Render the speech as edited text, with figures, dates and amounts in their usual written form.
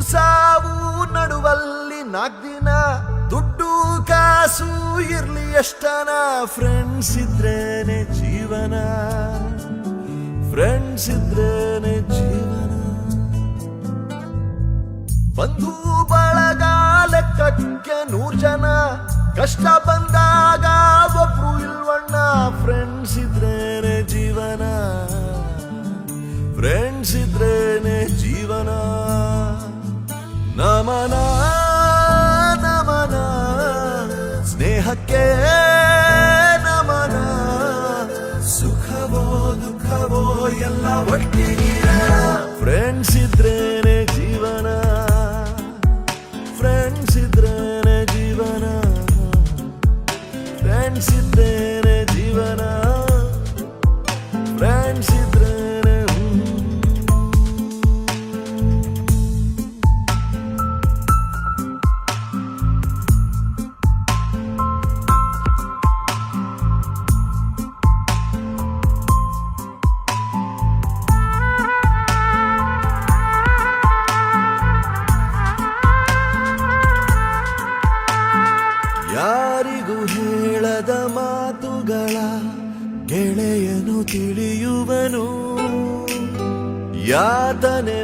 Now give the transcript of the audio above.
ಸಾವು ನಡುವಲ್ಲಿ 4 ದಿನ ದುಡ್ಡು ಕಾಸು ಇರ್ಲಿ ಎಷ್ಟನ ಫ್ರೆಂಡ್ಸ್ ಇದ್ರೇನೆ ಜೀವನ ಫ್ರೆಂಡ್ಸ್ ಇದ್ರೇನೆ ಜೀವನ ಬಂಧು ಬಳಗ ಲೆಕ್ಕಕ್ಕೆ 100 ಜನ ಕಷ್ಟ ಬಂದಾಗ ಒಬ್ರು ಇಲ್ವಣ್ಣ ಫ್ರೆಂಡ್ಸ್ ಇದ್ರೇನೆ ಜೀವನ ಫ್ರೆಂಡ್ಸ್ ಇದ್ರೇನೆ ಜೀವನ ನಮನ ನಮನ ಸ್ನೇಹಕ್ಕೆ ನಮನ ಸುಖವೋ ದುಃಖವೋ ಎಲ್ಲ ಒಟ್ಟಿಗೆ ಫ್ರೆಂಡ್ಸ್ ಇದ್ರೇನೆ ಜೀವನ ಫ್ರೆಂಡ್ಸ್ ಇದ್ರೇನೆ ಜೀವನ ಫ್ರೆಂಡ್ಸ್ ಇದ್ರೇನೆ ಜೀವನ ಫ್ರೆಂಡ್ಸ್ ಇದ್ರೇನೆ ಯಾರಿಗೂ ಹೇಳದ ಮಾತುಗಳ ಗೆಳೆಯನು ತಿಳಿಯುವನು ಯಾತನೆ